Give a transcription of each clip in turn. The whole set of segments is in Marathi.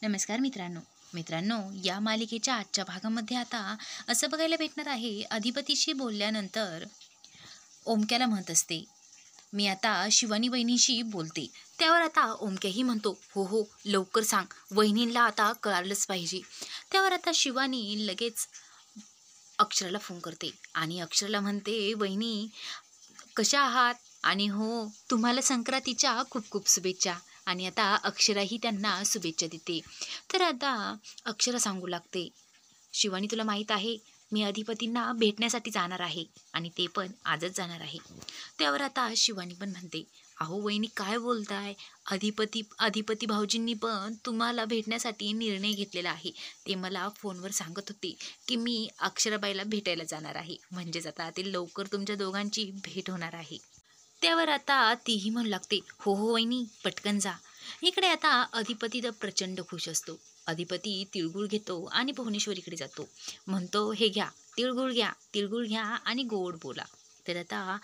नमस्कार मित्रांनो, या मालिकेच्या आजच्या भागामध्ये आता असं बघायला भेटणार आहे, अधिपतीशी बोलल्यानंतर ओमक्याला म्हणत असते, मी आता शिवानी वहिनीशी बोलते. त्यावर आता ओमक्याही म्हणतो, हो हो लवकर सांग, वहिनींना आता कळालंच पाहिजे. त्यावर आता शिवानी लगेच अक्षराला फोन करते आणि अक्षराला म्हणते, वहिनी कशा आहात? आणि हो, तुम्हाला संक्रांतीच्या खूप खूप शुभेच्छा. आणि आता अक्षराही त्यांना शुभेच्छा देते. तर आता अक्षरा सांगू लागते, शिवानी तुला माहीत आहे, मी अधिपतींना भेटण्यासाठी जाणार आहे आणि ते पण आजच जाणार आहे. त्यावर आता शिवानी पण म्हणते, अहो वहिनी काय बोलताय? अधिपती भाऊजींनी पण तुम्हाला भेटण्यासाठी निर्णय घेतलेला आहे. ते मला फोनवर सांगत होते की मी अक्षराबाईला भेटायला जाणार आहे. म्हणजेच आता ते लवकर तुमच्या दोघांची भेट होणार आहे. त्यावर आता तीही म्हणू लागते, हो हो वहिनी पटकन जा. इकडे आता अधिपती तर प्रचंड खुश असतो. अधिपती तिळगुळ घेतो आणि भुवनेश्वरीकडे जातो. म्हणतो, हे घ्या तिळगुळ घ्या आणि गोड बोला. तर आता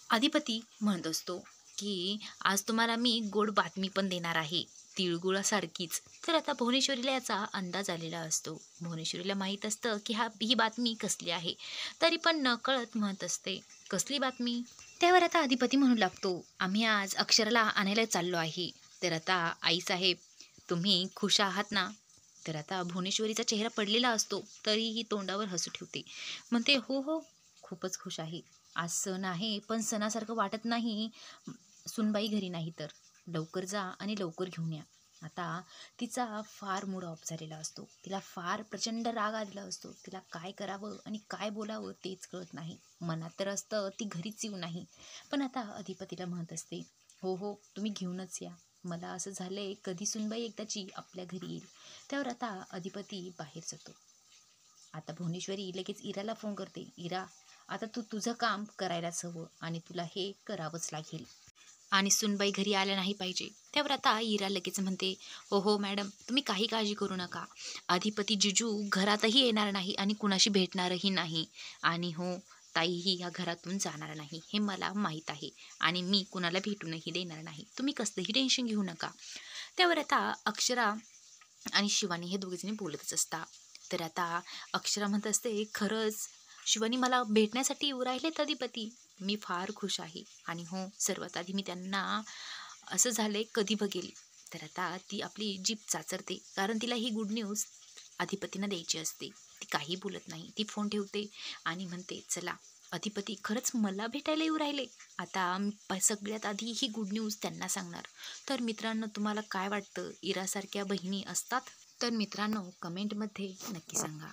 अधिपती म्हणत असतो की आज तुम्हाला मी गोड बातमी पण देणार आहे, तिळगुळासारखीच. तर आता भुवनेश्वरीला याचा अंदाज आलेला असतो. भुवनेश्वरीला माहीत असतं की ही बातमी कसली आहे. तरी पण नकळत म्हणत असते, कसली बातमी? त्यावर आता अधिपती म्हणू लागतो, आम्ही आज अक्षराला आणायला चाललो आहे. तर आता आईसाहेब तुम्ही खुश आहात ना? तर आता भुवनेश्वरीचा चेहरा पडलेला असतो, तरीही तोंडावर हसू ठेवते. म्हणते, हो हो खूपच खुश आहे. आज सण आहे, पण सणासारखं वाटत नाही सुनबाई घरी नाही तर. लवकर जा आणि लवकर घेऊन या. आता तिचा फार मूड ऑफ झालेला असतो. तिला फार प्रचंड राग आलेला असतो. तिला काय करावं आणि काय बोलावं तेच कळत नाही. मनात तर असतं ती घरीच येऊ नाही. पण आता अधिपतीला म्हणत असते, हो हो तुम्ही घेऊनच या. मला असं झालंय, कधी सुनबाई एकदाची आपल्या घरी येईल. त्यावर आता अधिपती बाहेर जातो. आता भुवनेश्वरी लगेच इराला फोन करते, इरा आता तू तुझं काम करायलाच हवं आणि तुला हे करावंच लागेल आणि सुनबाई घरी आल्या नाही पाहिजे. त्यावर आता इरा लगेच म्हणते, हो हो मॅडम तुम्ही काही काळजी करू नका. अधिपती जिजू घरातही येणार नाही आणि कुणाशी भेटणारही नाही. आणि हो, ताईही या घरातून जाणार नाही हे मला माहीत आहे आणि मी कुणाला भेटूनही देणार नाही. तुम्ही कसलंही टेन्शन घेऊ नका. त्यावर आता अक्षरा आणि शिवानी हे दोघेजणी बोलतच असतात. तर आता अक्षरा म्हणत असते, खरंच शिवानी मला भेटण्यासाठी येऊ राहिलेत अधिपती. मी फार खुश आहे आणि हो, सर्वात आधी मी त्यांना असं झालंय कधी बघेल. तर आता ती आपली जीभ चाचरते, कारण तिला ही गुड न्यूज अधिपतींना द्यायची असते. ती काही बोलत नाही. ती फोन ठेवते आणि म्हणते, चला अधिपती खरंच मला भेटायला येऊ राहिले. आता सगळ्यात आधी ही गुड न्यूज त्यांना सांगणार. तर मित्रांनो, तुम्हाला काय वाटतं, इरासारख्या बहिणी असतात? तर मित्रांनो कमेंटमध्ये नक्की सांगा.